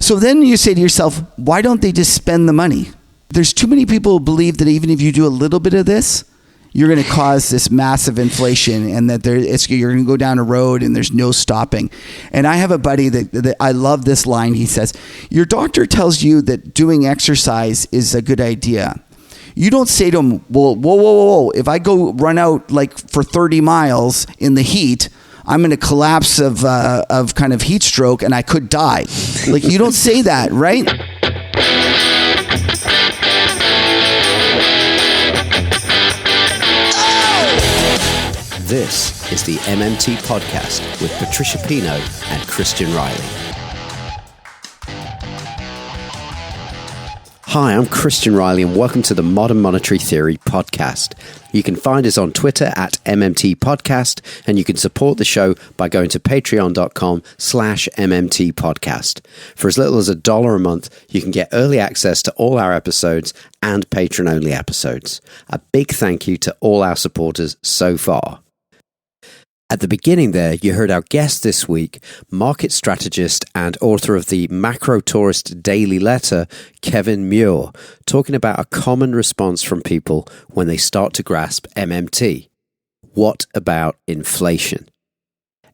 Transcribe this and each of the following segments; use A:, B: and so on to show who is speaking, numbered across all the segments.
A: So then you say to yourself, why don't they just spend the money? There's too many people who believe that even if you do a little bit of this, you're going to cause this massive inflation, and that you're going to go down a road and there's no stopping. And I have a buddy that I love this line. He says, your doctor tells you that doing exercise is a good idea. You don't say to him, well, whoa. If I go run out like for 30 miles in the heat, I'm in a collapse of kind of heat stroke and I could die. Like, you don't say that, right?
B: This is the MMT podcast with Patricia and Christian Riley. Hi, I'm Christian Riley and welcome to the Modern Monetary Theory podcast. You can find us on Twitter at MMT Podcast, and you can support the show by going to patreon.com/MMT Podcast. For as little as $1 a month, you can get early access to all our episodes and patron-only episodes. A big thank you to all our supporters so far. At the beginning there, you heard our guest this week, market strategist and author of the Macro Tourist Daily Letter, Kevin Muir, talking about a common response from people when they start to grasp MMT. What about inflation?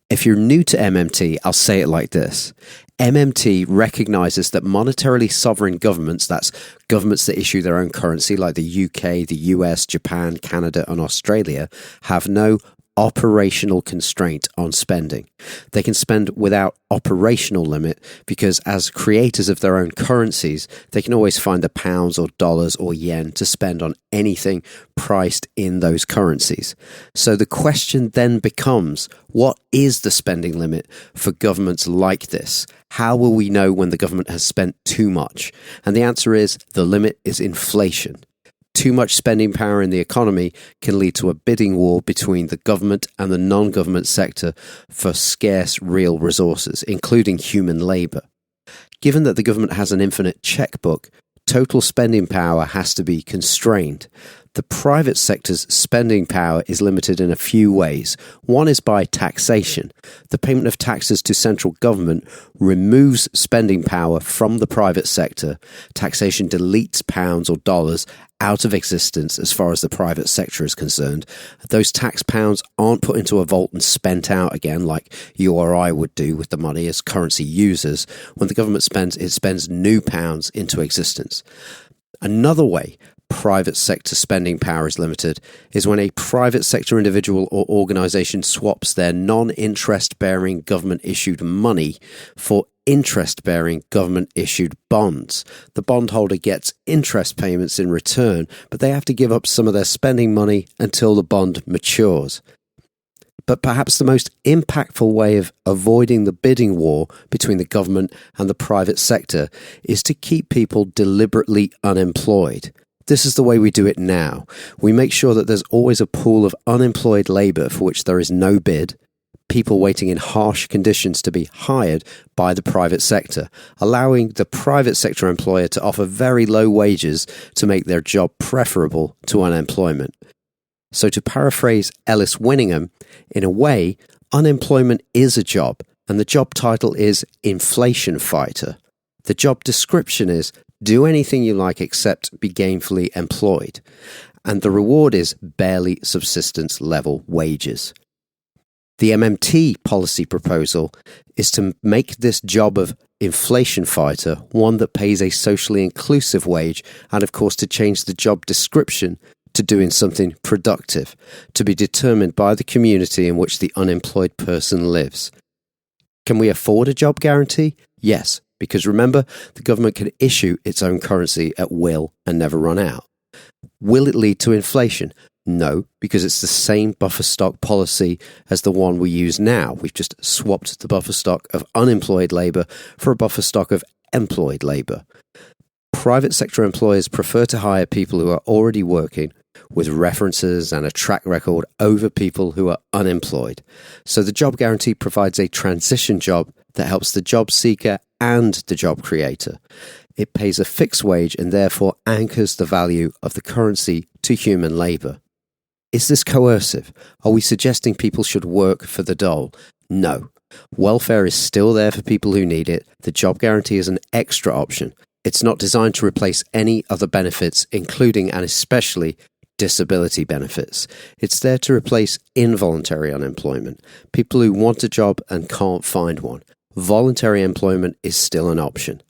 B: If you're new to MMT, I'll say it like this. MMT recognizes that monetarily sovereign governments, that's governments that issue their own currency like the UK, the US, Japan, Canada, and Australia, have no operational constraint on spending. They can spend without operational limit because as creators of their own currencies, they can always find the pounds or dollars or yen to spend on anything priced in those currencies. So the question then becomes, what is the spending limit for governments like this? How will we know when the government has spent too much? And the answer is, the limit is inflation. Too much spending power in the economy can lead to a bidding war between the government and the non-government sector for scarce real resources, including human labour. Given that the government has an infinite checkbook, total spending power has to be constrained. The private sector's spending power is limited in a few ways. One is by taxation. The payment of taxes to central government removes spending power from the private sector. Taxation deletes pounds or dollars out of existence as far as the private sector is concerned. Those tax pounds aren't put into a vault and spent out again like you or I would do with the money as currency users. When the government spends, it spends new pounds into existence. Another way private sector spending power is limited is when a private sector individual or organisation swaps their non-interest-bearing government-issued money for interest-bearing government-issued bonds. The bondholder gets interest payments in return, but they have to give up some of their spending money until the bond matures. But perhaps the most impactful way of avoiding the bidding war between the government and the private sector is to keep people deliberately unemployed. This is the way we do it now. We make sure that there's always a pool of unemployed labour for which there is no bid, people waiting in harsh conditions to be hired by the private sector, allowing the private sector employer to offer very low wages to make their job preferable to unemployment. So to paraphrase Ellis Winningham, in a way, unemployment is a job, and the job title is inflation fighter. The job description is do anything you like except be gainfully employed. And the reward is barely subsistence level wages. The MMT policy proposal is to make this job of inflation fighter one that pays a socially inclusive wage, and of course to change the job description to doing something productive, to be determined by the community in which the unemployed person lives. Can we afford a job guarantee? Yes. Because remember, the government can issue its own currency at will and never run out. Will it lead to inflation? No, because it's the same buffer stock policy as the one we use now. We've just swapped the buffer stock of unemployed labour for a buffer stock of employed labour. Private sector employers prefer to hire people who are already working with references and a track record over people who are unemployed. So the job guarantee provides a transition job that helps the job seeker and the job creator. It pays a fixed wage and therefore anchors the value of the currency to human labour. Is this coercive? Are we suggesting people should work for the dole? No. Welfare is still there for people who need it. The job guarantee is an extra option. It's not designed to replace any other benefits, including and especially disability benefits. It's there to replace involuntary unemployment, people who want a job and can't find one. Voluntary employment is still an option.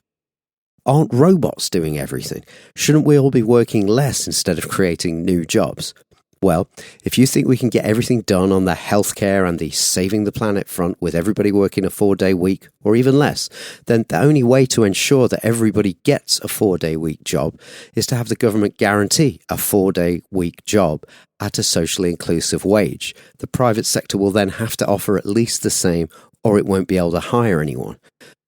B: Aren't robots doing everything? Shouldn't we all be working less instead of creating new jobs? Well, if you think we can get everything done on the healthcare and the saving the planet front with everybody working a 4-day week or even less, then the only way to ensure that everybody gets a 4-day week job is to have the government guarantee a 4-day week job at a socially inclusive wage. The private sector will then have to offer at least the same, or it won't be able to hire anyone.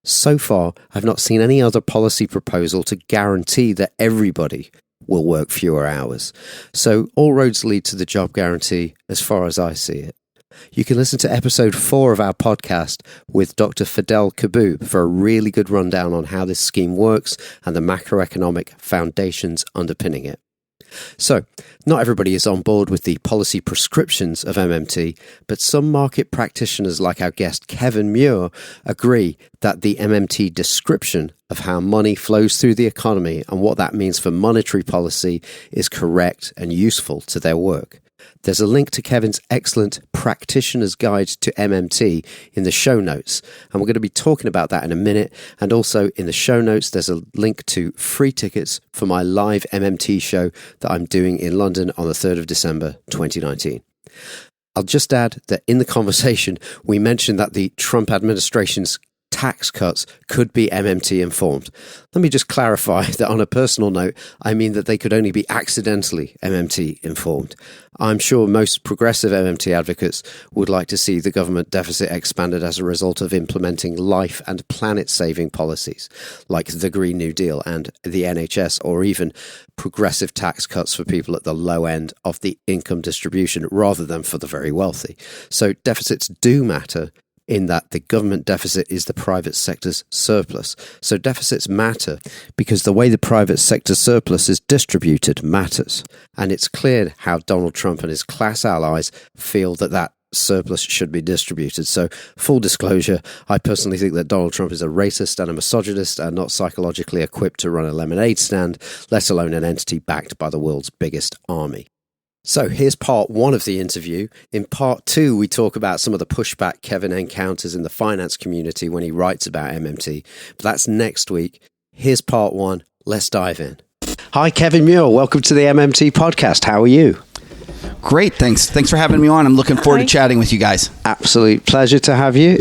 B: So far, I've not seen any other policy proposal to guarantee that everybody will work fewer hours. So all roads lead to the job guarantee as far as I see it. You can listen to episode 4 of our podcast with Dr. Fidel Kaboub for a really good rundown on how this scheme works and the macroeconomic foundations underpinning it. So, not everybody is on board with the policy prescriptions of MMT, but some market practitioners like our guest Kevin Muir agree that the MMT description of how money flows through the economy and what that means for monetary policy is correct and useful to their work. There's a link to Kevin's excellent Practitioner's Guide to MMT in the show notes, and we're going to be talking about that in a minute. And also in the show notes, there's a link to free tickets for my live MMT show that I'm doing in London on the 3rd of December 2019. I'll just add that in the conversation, we mentioned that the Trump administration's tax cuts could be MMT informed. Let me just clarify that on a personal note, I mean that they could only be accidentally MMT informed. I'm sure most progressive MMT advocates would like to see the government deficit expanded as a result of implementing life and planet-saving policies like the Green New Deal and the NHS, or even progressive tax cuts for people at the low end of the income distribution rather than for the very wealthy. So deficits do matter, in that the government deficit is the private sector's surplus. So deficits matter because the way the private sector surplus is distributed matters. And it's clear how Donald Trump and his class allies feel that that surplus should be distributed. So full disclosure, I personally think that Donald Trump is a racist and a misogynist and not psychologically equipped to run a lemonade stand, let alone an entity backed by the world's biggest army. So here's part 1 of the interview. In part 2, we talk about some of the pushback Kevin encounters in the finance community when he writes about MMT. But that's next week. Here's part 1. Let's dive in. Hi, Kevin Muir. Welcome to the MMT podcast. How are you?
A: Great, thanks. Thanks for having me on. I'm looking forward to chatting with you guys.
B: Absolute pleasure to have you.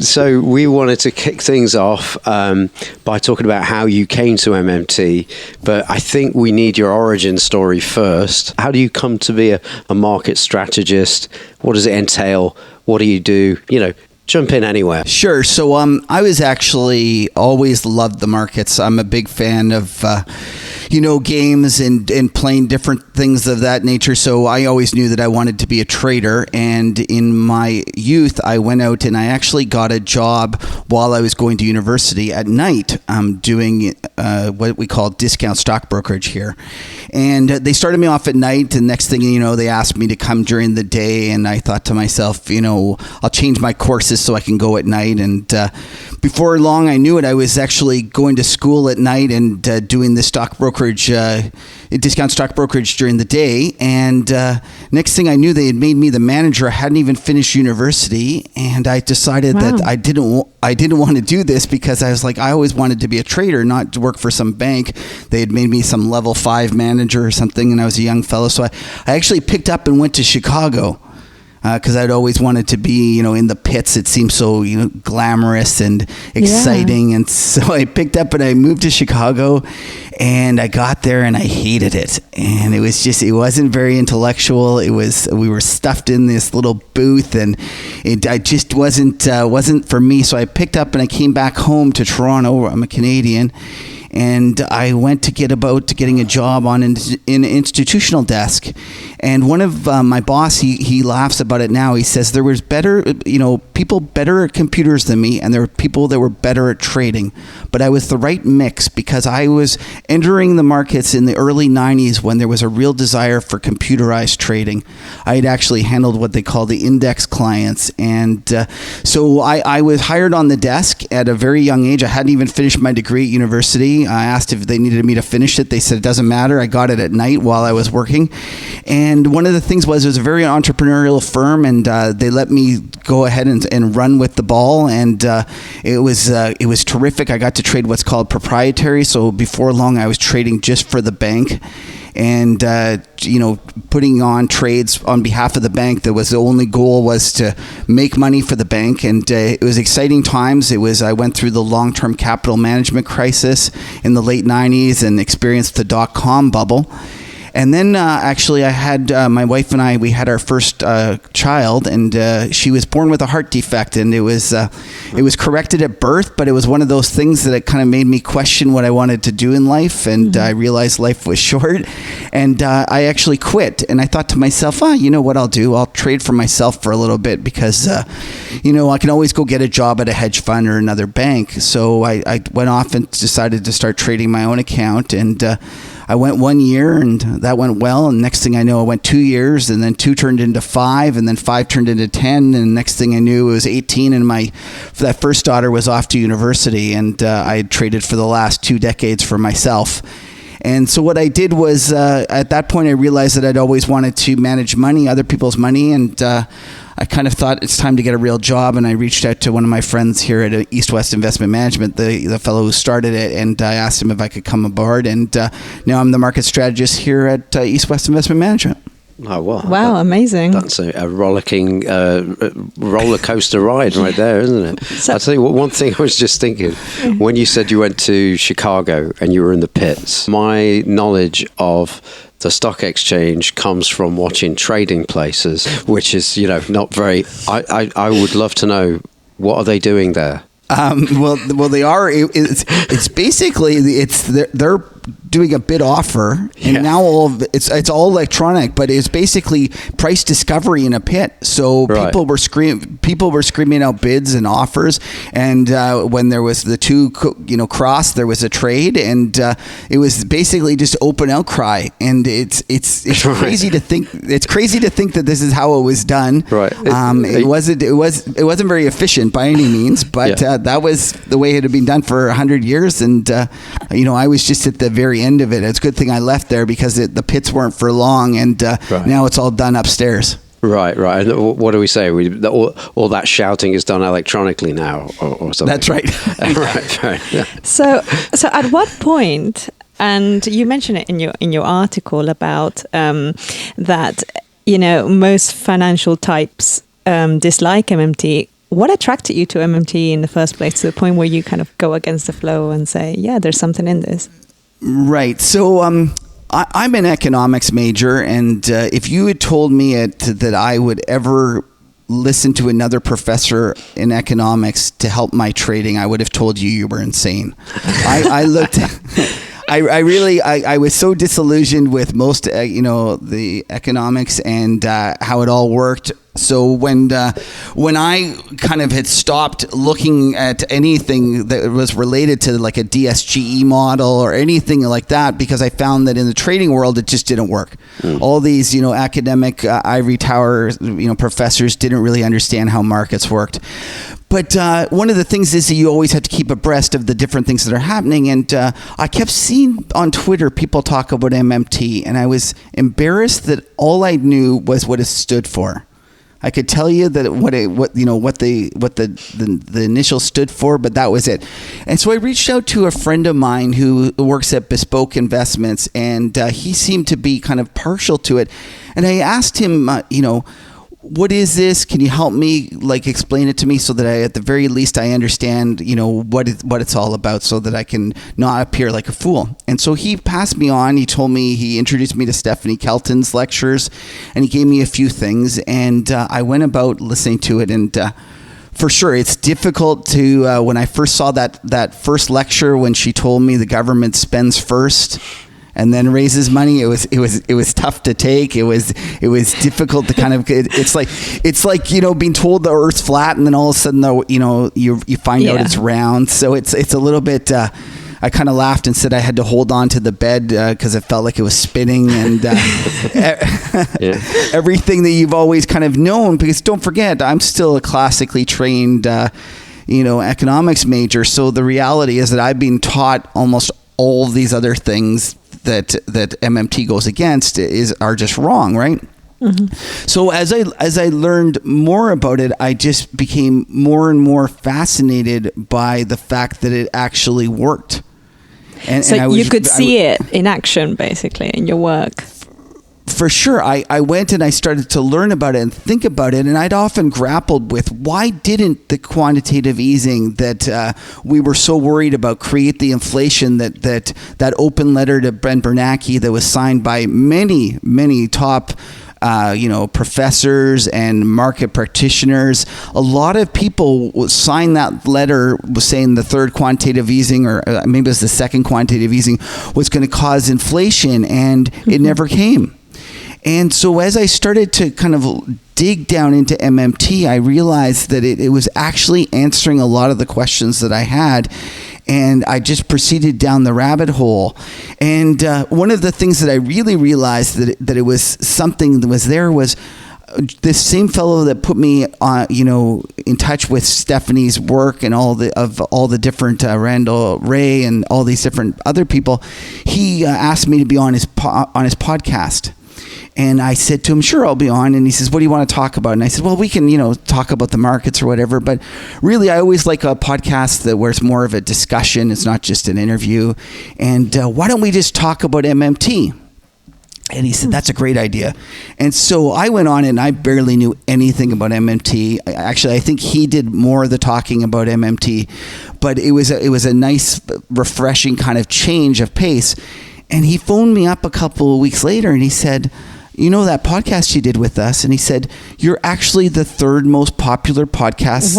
B: So we wanted to kick things off by talking about how you came to MMT, but I think we need your origin story first. How do you come to be a market strategist? What does it entail? What do you do? You know, jump in anywhere.
A: Sure. So I was actually always loved the markets. I'm a big fan of games and playing different things of that nature. So I always knew that I wanted to be a trader. And in my youth, I went out and I actually got a job while I was going to university at night, doing what we call discount stock brokerage here. And they started me off at night. And next thing you know, they asked me to come during the day. And I thought to myself, I'll change my courses so I can go at night. And before long, I knew it. I was actually going to school at night and doing the stock brokerage, discount stock brokerage during the day. And next thing I knew, they had made me the manager. I hadn't even finished university, and I decided that I didn't want to do this because I was like, I always wanted to be a trader, not to work for some bank. They had made me some level 5 manager or something, and I was a young fellow. So I actually picked up and went to Chicago. Because I'd always wanted to be, in the pits. It seemed so, glamorous and exciting. Yeah. And so I picked up and I moved to Chicago, and I got there and I hated it. And it wasn't very intellectual. We were stuffed in this little booth, and I just wasn't for me. So I picked up and I came back home to Toronto. I'm a Canadian. And I went to getting a job on an institutional desk. And one of my boss, he laughs about it now. He says there was people better at computers than me, and there were people that were better at trading. But I was the right mix because I was entering the markets in the early 90s when there was a real desire for computerized trading. I had actually handled what they call the index clients. And so I was hired on the desk at a very young age. I hadn't even finished my degree at university. I asked if they needed me to finish it. They said, it doesn't matter. I got it at night while I was working. And one of the things was, it was a very entrepreneurial firm, and they let me go ahead and run with the ball. And it was terrific. I got to trade what's called proprietary. So before long, I was trading just for the bank, and putting on trades on behalf of the bank. That was the only goal, was to make money for the bank. And it was exciting times. I went through the long-term capital management crisis in the late 90s and experienced the dot-com bubble. And then actually I had my wife and we had our first child, and she was born with a heart defect, and it was corrected at birth, but it was one of those things that it kind of made me question what I wanted to do in life, and I realized life was short, and I actually quit. And I thought to myself, you know what I'll do? I'll trade for myself for a little bit, because I can always go get a job at a hedge fund or another bank. So I went off and decided to start trading my own account, and I went 1 year, and that went well. And next thing I know, I went 2 years, and then 2 turned into 5, and then 5 turned into 10. And next thing I knew, it was 18, and that first daughter was off to university, and I had traded for the last 2 decades for myself. And so what I did was, at that point, I realized that I'd always wanted to manage money, other people's money, and I kind of thought it's time to get a real job. And I reached out to one of my friends here at East West Investment Management, the fellow who started it, and I asked him if I could come aboard. And now I'm the market strategist here at East West Investment Management.
B: Oh, wow.
C: Wow, amazing.
B: That's a rollicking roller coaster ride right there, isn't it? So, I'll tell you what, one thing I was just thinking, when you said you went to Chicago and you were in the pits, my knowledge of the stock exchange comes from watching Trading Places, which is, not very, I would love to know, what are they doing there?
A: Well, they are. It's basically they're doing a bid offer, and now it's all electronic, but it's basically price discovery in a pit. So people were screaming out bids and offers, and when there was the two cross, there was a trade, and it was basically just open outcry. And it's crazy to think that this is how it was done.
B: Right.
A: It wasn't very efficient by any means, but that was the way it had been done for 100 years. And I was just at the very end of it. It's a good thing I left there, because the pits weren't for long, and now it's all done upstairs.
B: Right. And what do we say? All that shouting is done electronically now, or something.
A: That's right.
B: Right. Yeah.
C: So at what point? And you mentioned it in your article about that most financial types dislike MMT. What attracted you to MMT in the first place, to the point where you kind of go against the flow and say, yeah, there's something in this?
A: Right. So I'm an economics major, and if you had told me that I would ever listen to another professor in economics to help my trading, I would have told you were insane. I looked... I was so disillusioned with most, the economics and how it all worked. So when I kind of had stopped looking at anything that was related to like a DSGE model or anything like that, because I found that in the trading world, it just didn't work. All these, academic ivory tower, professors didn't really understand how markets worked. But one of the things is that you always have to keep abreast of the different things that are happening. And I kept seeing on Twitter people talk about MMT, and I was embarrassed that all I knew was what it stood for. I could tell you that what the initial stood for, but that was it. And so I reached out to a friend of mine who works at Bespoke Investments, and he seemed to be kind of partial to it. And I asked him, what is this? Can you help me, explain it to me so that at the very least I understand, what it's all about, so that I can not appear like a fool. And so he passed me on. He introduced me to Stephanie Kelton's lectures, and he gave me a few things, and I went about listening to it. And for sure, it's difficult to, when I first saw that first lecture, when she told me the government spends first and then raises money, it was tough to take. It was difficult to kind of, it's like being told the Earth's flat, and then all of a sudden you find out it's round. So it's a little bit, I I kind of laughed and said I had to hold on to the bed because it felt like it was spinning, and everything that you've always kind of known. Because don't forget, I'm still a classically trained, economics major. So the reality is that I've been taught almost all these other things that MMT goes against are just wrong, right? Mm-hmm. So as I learned more about it, I just became more and more fascinated by the fact that it actually worked. And
C: you could see it in action, basically, in your work.
A: For sure. I went and I started to learn about it and think about it, and I'd often grappled with why didn't the quantitative easing that we were so worried about create the inflation that open letter to Ben Bernanke that was signed by many, many top professors and market practitioners. A lot of people signed that letter was saying the third quantitative easing, or maybe it was the second quantitative easing, was going to cause inflation, and it never came. And so as I started to kind of dig down into MMT, I realized that it was actually answering a lot of the questions that I had. And I just proceeded down the rabbit hole. And one of the things that I really realized that it was something that was there was this same fellow that put me on, in touch with Stephanie's work and all the different Randall Ray and all these different other people. He asked me to be on his podcast. And I said to him, sure, I'll be on. And he says, what do you want to talk about? And I said, well, we can, talk about the markets or whatever. But really, I always like a podcast where it's more of a discussion. It's not just an interview. And why don't we just talk about MMT? And he said, that's a great idea. And so I went on, and I barely knew anything about MMT. Actually, I think he did more of the talking about MMT. But it was a nice, refreshing kind of change of pace. And he phoned me up a couple of weeks later, and he said, that podcast you did with us? And he said, you're actually the third most popular podcast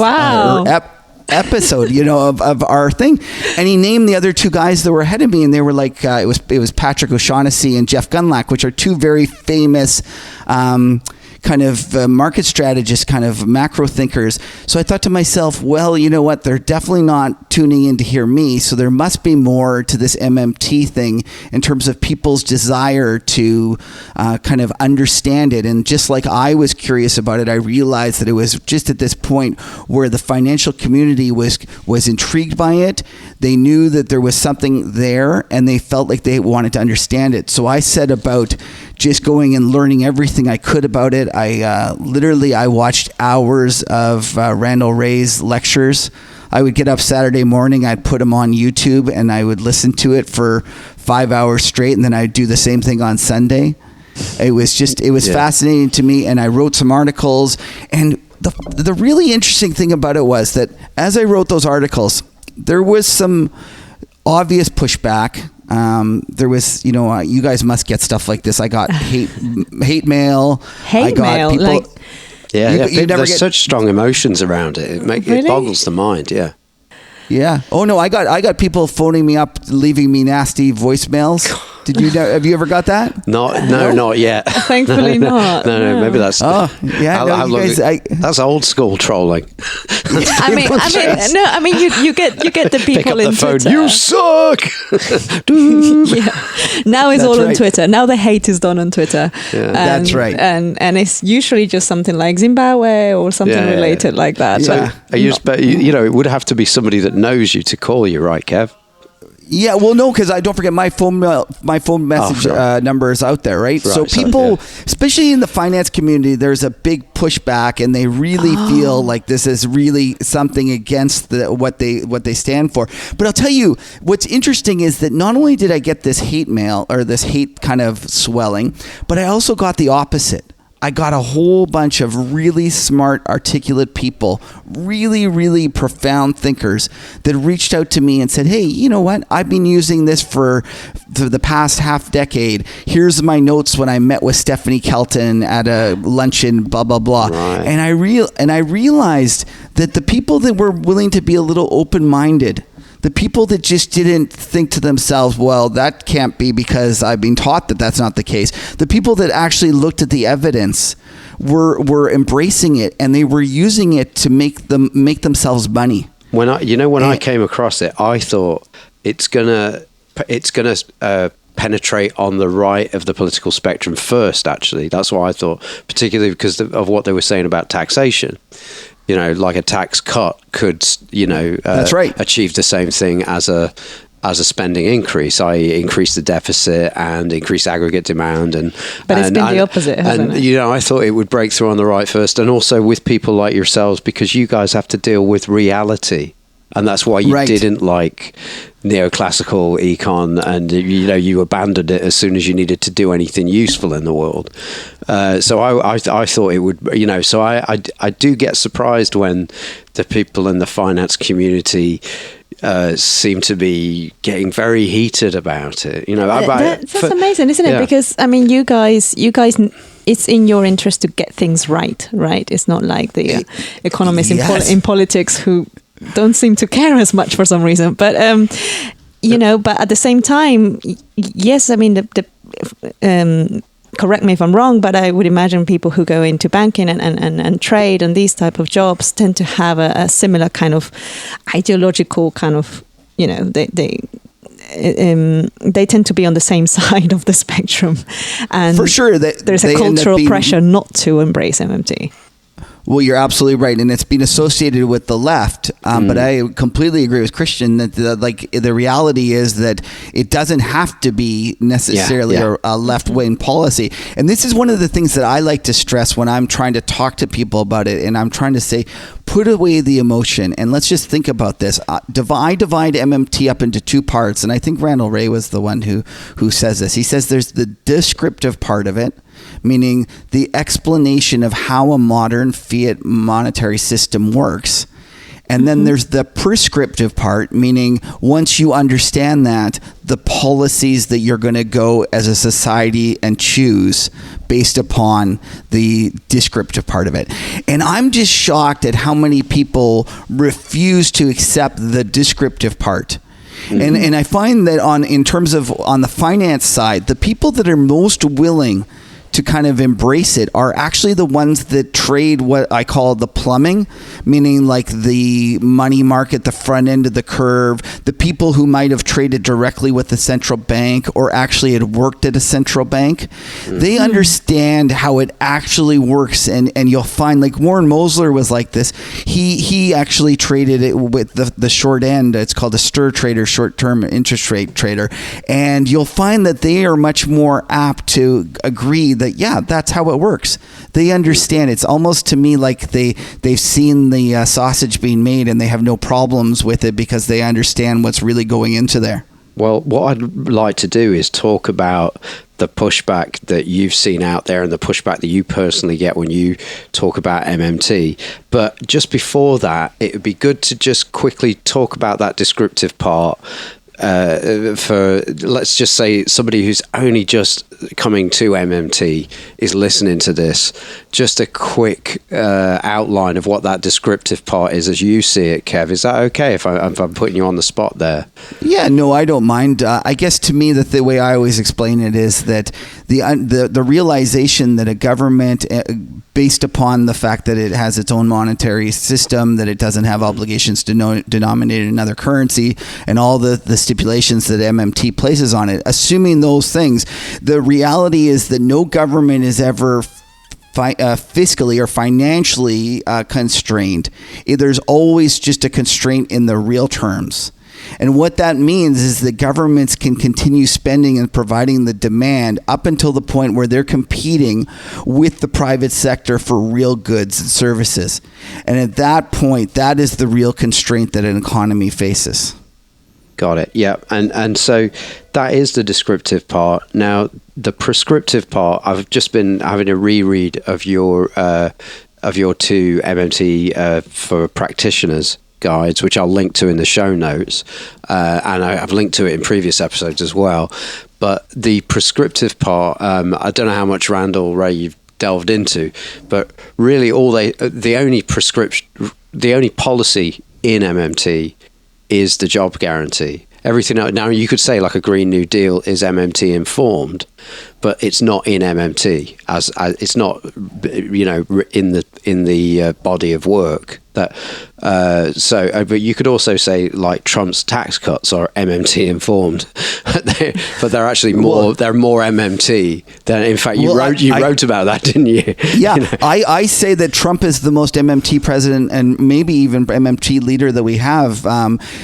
A: episode, of our thing. And he named the other two guys that were ahead of me, and they were like, it was Patrick O'Shaughnessy and Jeff Gunlack, which are two very famous kind of market strategists, kind of macro thinkers. So I thought to myself, well, you know what? They're definitely not tuning in to hear me. So there must be more to this MMT thing in terms of people's desire to kind of understand it. And just like I was curious about it, I realized that it was just at this point where the financial community was intrigued by it. They knew that there was something there, and they felt like they wanted to understand it. So I set about just going and learning everything I could about it. I watched hours of Randall Ray's lectures. I would get up Saturday morning, I'd put them on YouTube, and I would listen to it for 5 hours straight, and then I'd do the same thing on Sunday. It was fascinating to me, and I wrote some articles. And the really interesting thing about it was that as I wrote those articles, there was some obvious pushback. There was, you guys must get stuff like this. I got hate mail.
B: There's such strong emotions around it. It boggles the mind. Yeah.
A: Yeah. Oh no, I got people phoning me up, leaving me nasty voicemails. Did you have you ever got that?
B: Not yet.
C: Thankfully not.
B: No, maybe that's.
A: Oh yeah,
B: that's old school trolling.
C: I mean, you get the people
B: Pick up
C: in
B: the phone.
C: Twitter.
B: You suck.
C: Yeah. Now it's all on Twitter. Now the hate is done on Twitter.
A: Yeah. That's right.
C: And it's usually just something like Zimbabwe or something related like that.
B: So it would have to be somebody that knows you to call you, right, Kev?
A: Yeah, well, no, because I don't forget my phone message number is out there, right? So people, especially in the finance community, there's a big pushback, and they really feel like this is really something against what they stand for. But I'll tell you, what's interesting is that not only did I get this hate mail or this hate kind of swelling, but I also got the opposite. I got a whole bunch of really smart, articulate people, really, really profound thinkers that reached out to me and said, hey, you know what? I've been using this for the past half decade. Here's my notes when I met with Stephanie Kelton at a luncheon, blah, blah, blah.
B: Right.
A: And I realized that the people that were willing to be a little open-minded, the people that just didn't think to themselves, well, that can't be because I've been taught that that's not the case. The people that actually looked at the evidence were embracing it, and they were using it to make themselves money.
B: When I came across it, I thought it's gonna penetrate on the right of the political spectrum first. Actually, that's what I thought, particularly because of what they were saying about taxation. Like a tax cut could,
A: that's right,
B: achieve the same thing as a spending increase, i.e. increase the deficit and increase aggregate demand.
C: But it's been the opposite, hasn't it?
B: I thought it would break through on the right first, and also with people like yourselves, because you guys have to deal with reality. And that's why you didn't like neoclassical econ, and you abandoned it as soon as you needed to do anything useful in the world. So I thought it would, So I do get surprised when the people in the finance community seem to be getting very heated about it.
C: That's amazing, isn't it?
B: Yeah.
C: Because you guys. It's in your interest to get things right? It's not like the economists in politics who don't seem to care as much for some reason. But but at the same time, yes, correct me if I'm wrong, but I would imagine people who go into banking and trade and these type of jobs tend to have a similar kind of ideological kind of, they tend to be on the same side of the spectrum. And
A: for sure,
C: there's a cultural pressure not to embrace MMT.
A: Well, you're absolutely right, and it's been associated with the left. But I completely agree with Christian that the reality is that it doesn't have to be necessarily a left-wing policy. And this is one of the things that I like to stress when I'm trying to talk to people about it, and I'm trying to say, put away the emotion, and let's just think about this. I divide MMT up into two parts, and I think Randall Wray was the one who says this. He says there's the descriptive part of it, meaning the explanation of how a modern fiat monetary system works. And then there's the prescriptive part, meaning once you understand that, the policies that you're going to go as a society and choose based upon the descriptive part of it. And I'm just shocked at how many people refuse to accept the descriptive part. And I find that on the finance side, the people that are most willing to kind of embrace it are actually the ones that trade what I call the plumbing, meaning like the money market, the front end of the curve, the people who might have traded directly with the central bank or actually had worked at a central bank. They understand how it actually works, and you'll find like Warren Mosler was like this. He actually traded it with the short end. It's called a STIR trader, short-term interest rate trader, and you'll find that they are much more apt to agree that that's how it works. They understand. It's almost to me like they've seen the sausage being made and they have no problems with it because they understand what's really going into there.
B: Well, what I'd like to do is talk about the pushback that you've seen out there and the pushback that you personally get when you talk about MMT. But just before that, it would be good to just quickly talk about that descriptive part. For, let's just say, somebody who's only just coming to MMT is listening to this, just a quick outline of what that descriptive part is as you see it, Kev. Is that okay if I'm putting you on the spot there?
A: Yeah, no, I don't mind. I guess to me that the way I always explain it is that the realization that a government, based upon the fact that it has its own monetary system, that it doesn't have obligations to denominate in another currency, and all the stipulations that MMT places on it, assuming those things, the reality is that no government is ever fiscally or financially constrained. There's always just a constraint in the real terms. And what that means is that governments can continue spending and providing the demand up until the point where they're competing with the private sector for real goods and services. And at that point, that is the real constraint that an economy faces.
B: Got it. Yeah. And so that is the descriptive part. Now, the prescriptive part, I've just been having a reread of your two MMT for practitioners guides, which I'll link to in the show notes. And I've linked to it in previous episodes as well. But the prescriptive part, I don't know how much Randall Wray you've delved into, but really the only policy in MMT is the job guarantee. Everything else, now you could say like a Green New Deal is MMT informed, but it's not in MMT as it's not in the body of work. That But you could also say like Trump's tax cuts are MMT informed, but they're actually more. They're more MMT than. In fact, you wrote about that, didn't you?
A: Yeah, I say that Trump is the most MMT president and maybe even MMT leader that we have.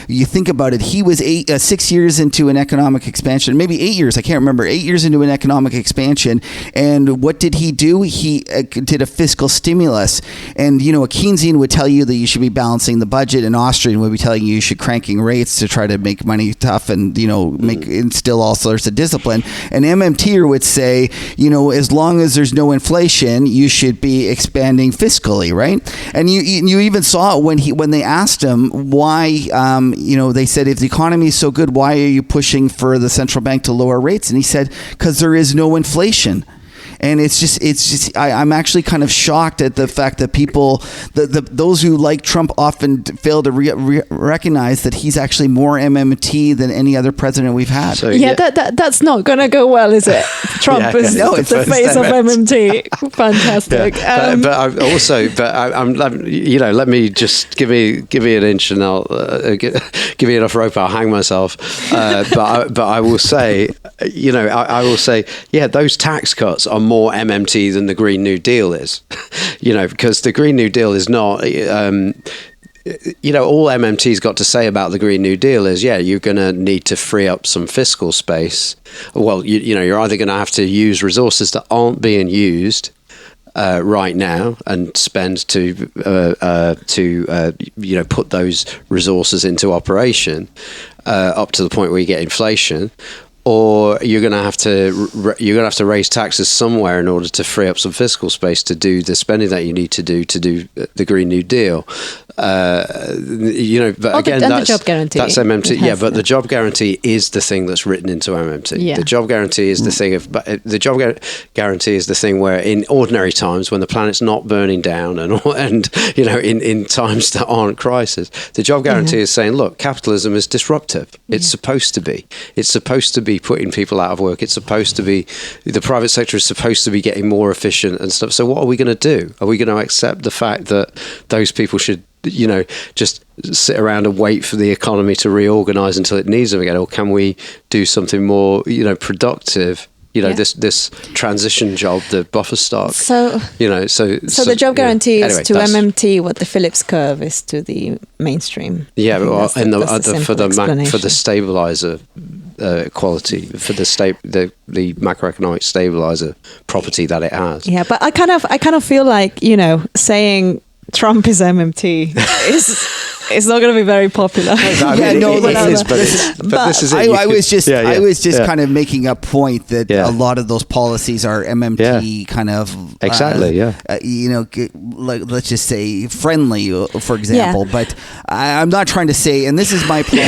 A: You think about it. He was 6 years into an economic expansion, maybe 8 years. I can't remember. 8 years into an economic expansion, and what did he do? He did a fiscal stimulus, and a Keynesian would tell you that you should be balancing the budget, and Austrian would be telling you should cranking rates to try to make money tough and instill all sorts of discipline. An MMTer would say, as long as there's no inflation, you should be expanding fiscally, right? And you even saw it when they asked him why. They said, if the economy is so good, why are you pushing for the central bank to lower rates? And he said, because there is no inflation. And it's just I'm actually kind of shocked at the fact that people, those who like Trump often fail to recognize that he's actually more MMT than any other president we've had.
C: So, that's not going to go well, is it? Trump is the face of MMT. Fantastic.
B: Let me just give me an inch and I'll give me enough rope, I'll hang myself. But I will say, those tax cuts are more MMT than the Green New Deal is, because the Green New Deal is not, all MMT's got to say about the Green New Deal is, you're going to need to free up some fiscal space. Well, you're either going to have to use resources that aren't being used right now and spend to put those resources into operation up to the point where you get inflation. Or you're going to have to raise taxes somewhere in order to free up some fiscal space to do the spending that you need to do the Green New Deal. But again,
C: the job guarantee.
B: That's MMT. But the job guarantee is the thing that's written into MMT. Yeah. The job guarantee is the thing the job guarantee is the thing where in ordinary times when the planet's not burning down and in times that aren't crisis, the job guarantee is saying, look, capitalism is disruptive. It's supposed to be. It's supposed to be putting people out of work. It's supposed to be, the private sector is supposed to be getting more efficient and stuff. So what are we going to do? Are we going to accept the fact that those people should, just sit around and wait for the economy to reorganize until it needs them again? Or can we do something more, productive? This transition job, the buffer stock. So
C: the job guarantee is to MMT what the Phillips curve is to the mainstream.
B: Yeah, for the stabilizer quality, for the macroeconomic stabilizer property that it has.
C: Yeah, but I kind of feel like saying Trump is MMT is not going to be very popular.
A: This is it. I was just kind of making a point that a lot of those policies are MMT kind of
B: exactly.
A: Let's just say friendly, for example. But I'm not trying to say, and this is my problem.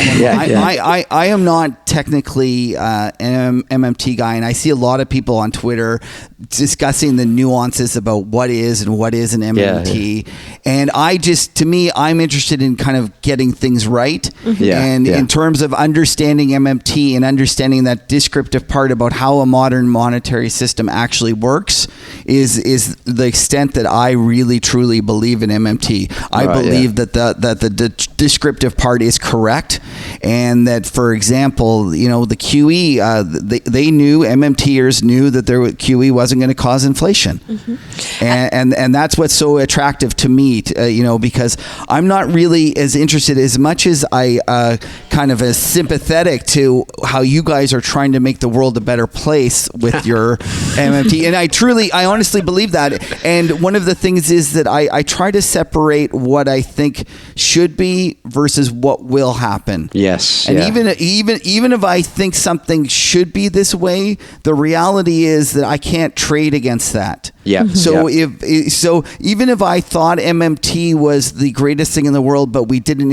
A: I am not technically an MMT guy, and I see a lot of people on Twitter discussing the nuances about what is and what isn't MMT. And I'm interested in kind of getting things right. In terms of understanding MMT and understanding that descriptive part about how a modern monetary system actually works is the extent that I really truly believe in MMT. I believe that the descriptive part is correct, and that, for example, the QE, they knew, MMTers knew that QE wasn't going to cause inflation. And that's what's so attractive to me, because I'm not really as interested, as much as I kind of as sympathetic to how you guys are trying to make the world a better place with your MMT. And I honestly believe that. And one of the things is that I try to separate what I think should be versus what will happen.
B: Yes.
A: And even if I think something should be this way, the reality is that I can't trade against that.
B: Yeah.
A: So even if I thought MMT was the greatest thing in the world, but we didn't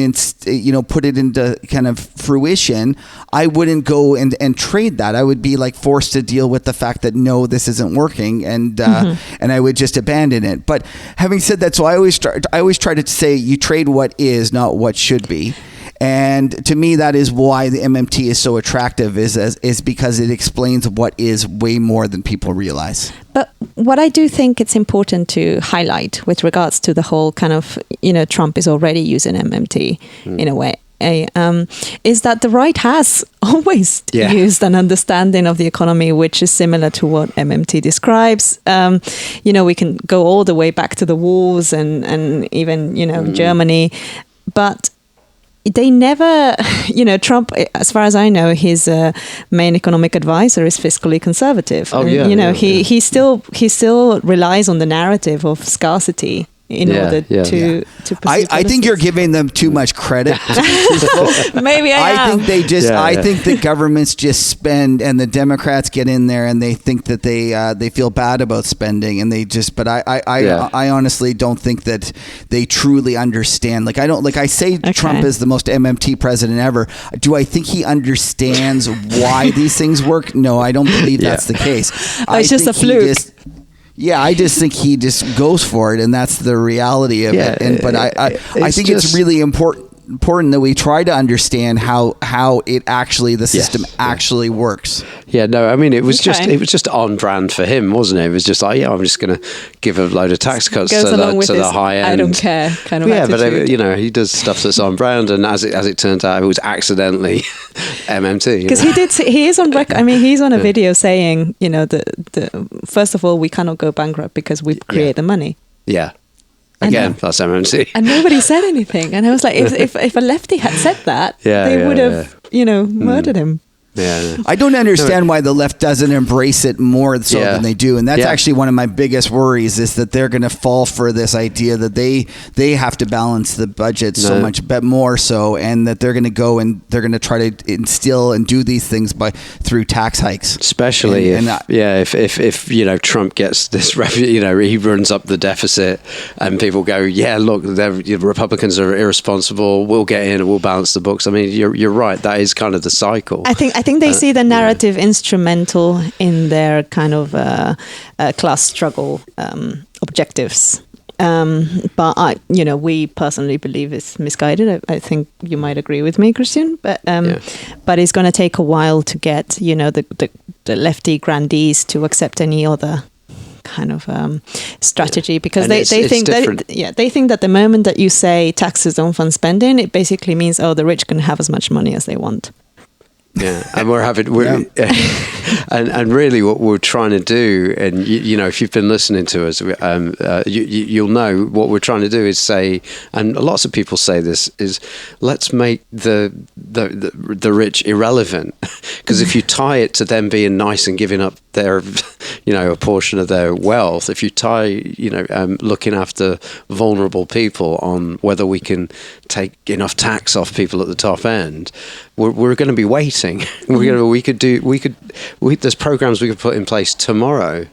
A: put it into kind of fruition, I wouldn't go and trade that. I would be like forced to deal with the fact that no, this isn't working, and I would just abandon it. But having said that, so I always try to say you trade what is, not what should be. And to me, that is why the MMT is so attractive, is because it explains what is way more than people realize.
C: But what I do think it's important to highlight with regards to the whole kind of, Trump is already using MMT in a way, is that the right has always used an understanding of the economy which is similar to what MMT describes. We can go all the way back to the wars and even, Germany. But they never, Trump, as far as I know, his main economic advisor is fiscally conservative. He still relies on the narrative of scarcity in order to pursue
A: I think you're giving them too much credit.
C: Maybe I
A: think they just. I think the governments just spend, and the Democrats get in there, and they think that they feel bad about spending, and they just. But I honestly don't think that they truly understand. I say Trump is the most MMT president ever. Do I think he understands why these things work? No, I don't believe that's the case.
C: It's just a fluke.
A: I just think he just goes for it, and that's the reality of it. But I think it's really important that we try to understand how it actually the system actually works.
B: Yeah, no, I mean it was just on brand for him, wasn't it? It was just like, I'm just going to give a load of tax cuts to the high end.
C: I don't care kind of attitude.
B: But he does stuff that's on brand, and as it turns out, it was accidentally MMT.
C: Because he is on record. I mean, he's on a video saying, the first of all, we cannot go bankrupt because we create the money.
B: Yeah. Again, that's MMT.
C: And nobody said anything. And I was like, if a lefty had said that, they would have, murdered him.
B: Yeah.
A: I don't understand why the left doesn't embrace it more than they do. And that's actually one of my biggest worries, is that they're going to fall for this idea that they have to balance the budget so much more so, and that they're going to go and they're going to try to instill and do these things through tax hikes.
B: Especially if Trump gets this, he runs up the deficit and people go, look, the Republicans are irresponsible. We'll get in and we'll balance the books. I mean, you're right. That is kind of the cycle.
C: I think they see the narrative instrumental in their kind of class struggle objectives. But we personally believe it's misguided. I think you might agree with me, Christian. But it's going to take a while to get the lefty grandees to accept any other kind of strategy, because they think that the moment that you say taxes don't fund spending, it basically means the rich can have as much money as they want.
B: Yeah, and and really what we're trying to do, and if you've been listening to us, you'll know what we're trying to do is say, and lots of people say this, is let's make the rich irrelevant, because if you tie it to them being nice and giving up their a portion of their wealth, if you tie looking after vulnerable people on whether we can take enough tax off people at the top end, we're going to be waiting. There's programs we could put in place tomorrow,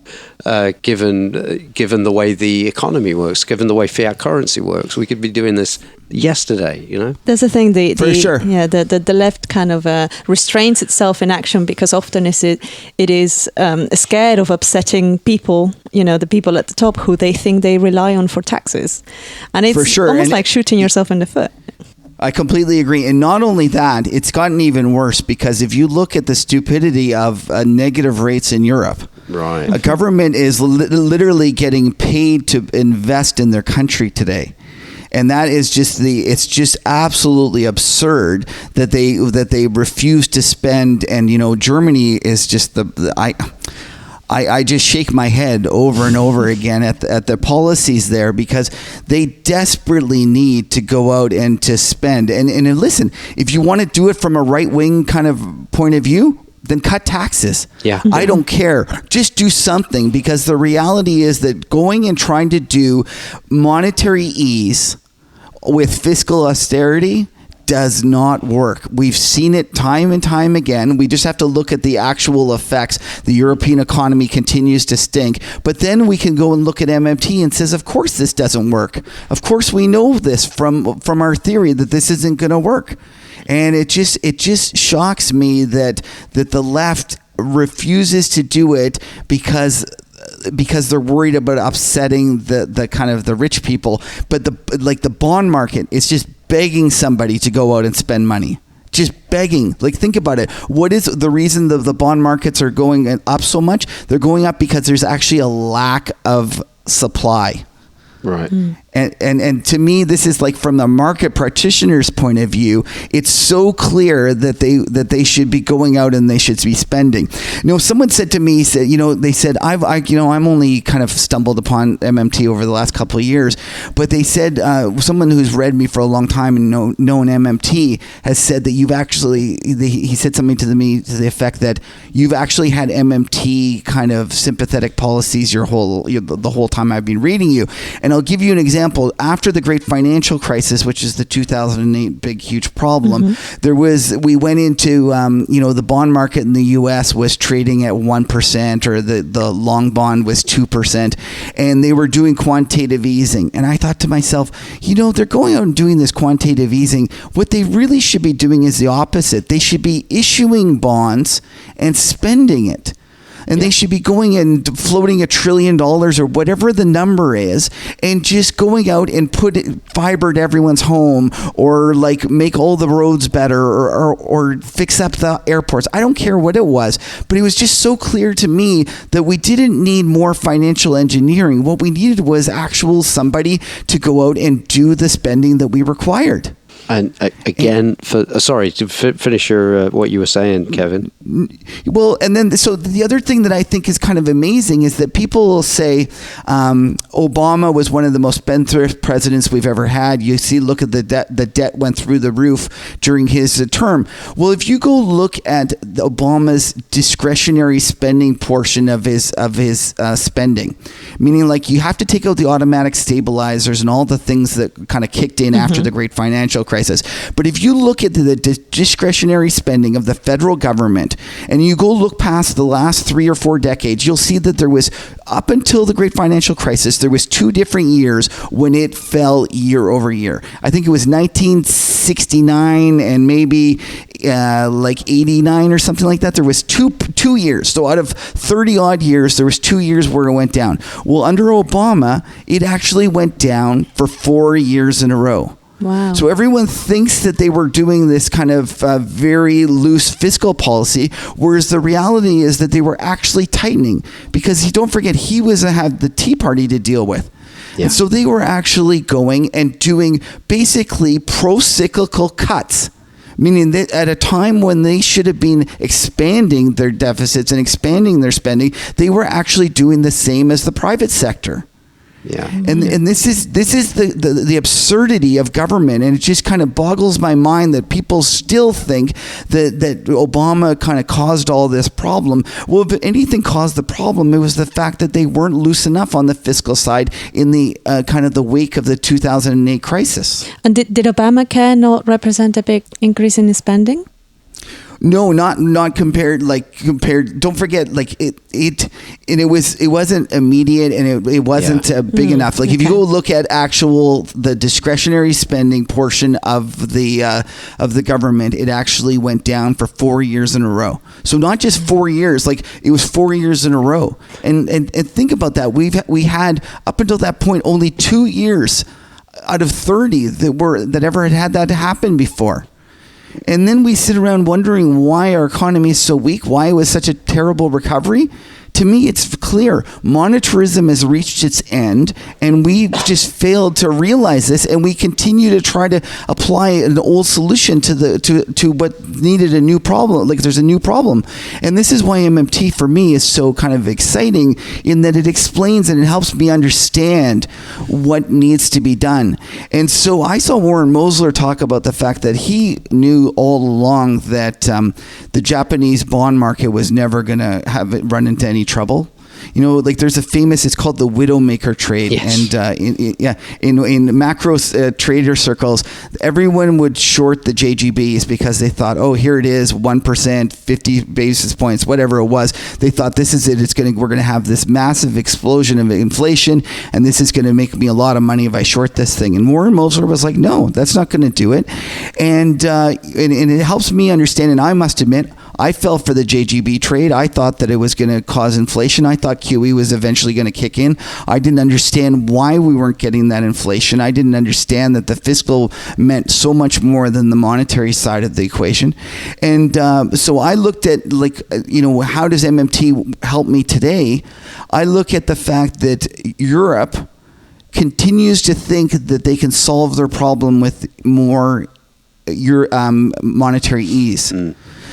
B: given the way the economy works, given the way fiat currency works. We could be doing this yesterday.
C: That's the thing.
A: For sure.
C: Yeah, the left kind of restrains itself in action because often it is scared of upsetting people. The people at the top who they think they rely on for taxes, and it's almost like shooting yourself in the foot.
A: I completely agree. And not only that, it's gotten even worse, because if you look at the stupidity of negative rates in Europe,
B: right,
A: a government is literally getting paid to invest in their country today. And that is it's just absolutely absurd that they refuse to spend. And, Germany is just I just shake my head over and over again at the policies there, because they desperately need to go out and to spend. And listen, if you want to do it from a right-wing kind of point of view, then cut taxes.
B: Yeah.
A: I don't care. Just do something, because the reality is that going and trying to do monetary ease with fiscal austerity does not work. We've seen it time and time again. We just have to look at the actual effects. The European economy continues to stink. But then we can go and look at MMT and says, of course this doesn't work. Of course we know this from our theory that this isn't going to work. And it just shocks me that the left refuses to do it because they're worried about upsetting the kind of the rich people. But the bond market is just begging somebody to go out and spend money. Just begging. Like, think about it. What is the reason the bond markets are going up so much? They're going up because there's actually a lack of supply.
B: Right.
A: And to me, this is like, from the market practitioner's point of view, it's so clear that they should be going out and they should be spending. Someone said to me, they said, I'm only kind of stumbled upon MMT over the last couple of years, but they said, someone who's read me for a long time and known MMT has said that you've actually, he said something to me to the effect that you've actually had MMT kind of sympathetic policies the whole time I've been reading you. And I'll give you an example. After the great financial crisis, which is the 2008 big, huge problem, we went into, the bond market in the U.S. was trading at 1%, or the long bond was 2%, and they were doing quantitative easing. And I thought to myself, they're going out and doing this quantitative easing. What they really should be doing is the opposite. They should be issuing bonds and spending it. And they should be going and floating $1 trillion or whatever the number is, and just going out and put fiber to everyone's home, or like make all the roads better, or fix up the airports. I don't care what it was, but it was just so clear to me that we didn't need more financial engineering. What we needed was somebody to go out and do the spending that we required.
B: And again, to finish what you were saying, Kevin.
A: Well, and then so the other thing that I think is kind of amazing is that people will say Obama was one of the most spendthrift presidents we've ever had. Look at the debt. The debt went through the roof during his term. Well, if you go look at Obama's discretionary spending portion of his spending, meaning like you have to take out the automatic stabilizers and all the things that kind of kicked in after the great financial crisis. But if you look at the discretionary spending of the federal government, and you go look past the last 3 or 4 decades, you'll see that there was, up until the great financial crisis, there was 2 different years when it fell year over year. I think it was 1969 and maybe like 89 or something like that. There was two years. So out of 30 odd years, there was 2 years where it went down. Well, under Obama, it actually went down for 4 years in a row.
C: Wow.
A: So everyone thinks that they were doing this kind of very loose fiscal policy, whereas the reality is that they were actually tightening, because don't forget, he had the Tea Party to deal with. Yeah. And so they were actually going and doing basically pro-cyclical cuts, meaning that at a time when they should have been expanding their deficits and expanding their spending, they were actually doing the same as the private sector.
B: Yeah.
A: And this is the absurdity of government, and it just kind of boggles my mind that people still think that Obama kind of caused all this problem. Well, if anything caused the problem, it was the fact that they weren't loose enough on the fiscal side in the kind of the wake of the 2008 crisis.
C: And did Obamacare not represent a big increase in spending?
A: No, not compared. Don't forget, it wasn't immediate, and it wasn't big enough. Like, if you go look at the discretionary spending portion of the government, it actually went down for 4 years in a row. So not just 4 years, like it was 4 years in a row. And think about that. We had up until that point only 2 years out of 30 that ever had that happen before. And then we sit around wondering why our economy is so weak, why it was such a terrible recovery. To me, it's clear. Monetarism has reached its end, and we just failed to realize this, and we continue to try to apply an old solution to what needed a new problem. Like, there's a new problem. And this is why MMT, for me, is so kind of exciting, in that it explains and it helps me understand what needs to be done. And so I saw Warren Mosler talk about the fact that he knew all along that the Japanese bond market was never going to run into any trouble. Like, there's it's called the Widowmaker trade. Yes. And in macro trader circles, everyone would short the JGBs because they thought, oh, here it is, 1%, 50 basis points, whatever it was. They thought, this is it. We're going to have this massive explosion of inflation, and this is going to make me a lot of money if I short this thing. And Warren Mosler was like, no, that's not going to do it. And it helps me understand, and I must admit, I fell for the JGB trade. I thought that it was going to cause inflation. I thought QE was eventually going to kick in. I didn't understand why we weren't getting that inflation. I didn't understand that the fiscal meant so much more than the monetary side of the equation. And so I looked at, like, how does MMT help me today? I look at the fact that Europe continues to think that they can solve their problem with more monetary ease.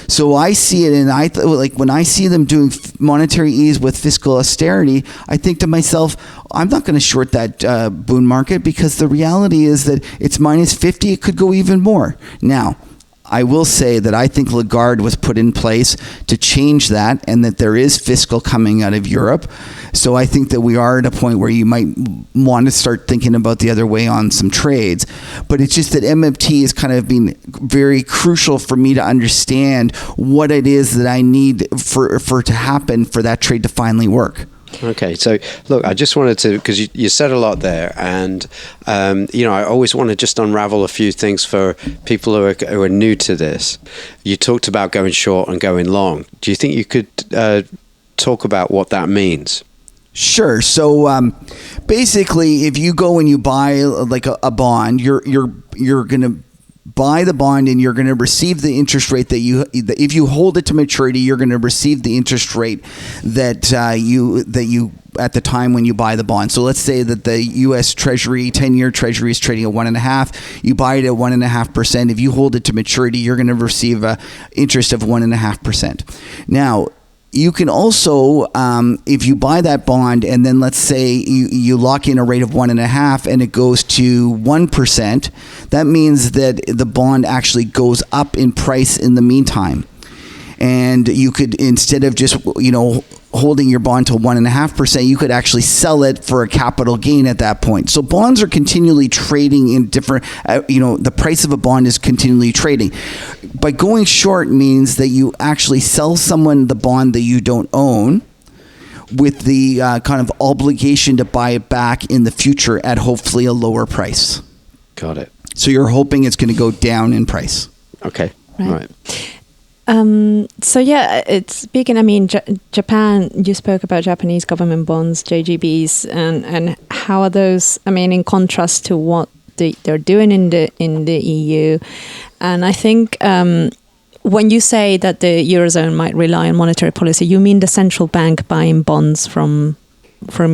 A: So I see it, and when I see them doing monetary ease with fiscal austerity, I think to myself, I'm not going to short that bond market, because the reality is that it's minus 50. It could go even more. Now, I will say that I think Lagarde was put in place to change that, and that there is fiscal coming out of Europe. So I think that we are at a point where you might want to start thinking about the other way on some trades. But it's just that MMT has kind of been very crucial for me to understand what it is that I need for to happen for that trade to finally work.
B: Okay, so look, I just wanted to, because you said a lot there, and I always want to just unravel a few things for people who are new to this. You talked about going short and going long. Do you think you could talk about what that means?
A: Sure. So basically, if you go and you buy like a bond, you're going to buy the bond, and you're going to receive the interest rate that if you hold it to maturity, you're going to receive the interest rate that you at the time when you buy the bond. So let's say that the U.S. Treasury, 10-year Treasury is trading at 1.5. You buy it at 1.5%. If you hold it to maturity, you're going to receive a interest of 1.5%. Now, you can also, if you buy that bond, and then let's say you lock in a rate of 1.5 and it goes to 1%, that means that the bond actually goes up in price in the meantime. And you could, instead of just, holding your bond to 1.5%, you could actually sell it for a capital gain at that point. So bonds are continually trading in different, the price of a bond is continually trading. By going short means that you actually sell someone the bond that you don't own, with the kind of obligation to buy it back in the future at hopefully a lower price.
B: Got it.
A: So you're hoping it's going to go down in price.
B: Okay.
C: Right. It's speaking, Japan, you spoke about Japanese government bonds, JGBs, and how are those, in contrast to what they're doing in the EU. And I think when you say that the Eurozone might rely on monetary policy, you mean the central bank buying bonds from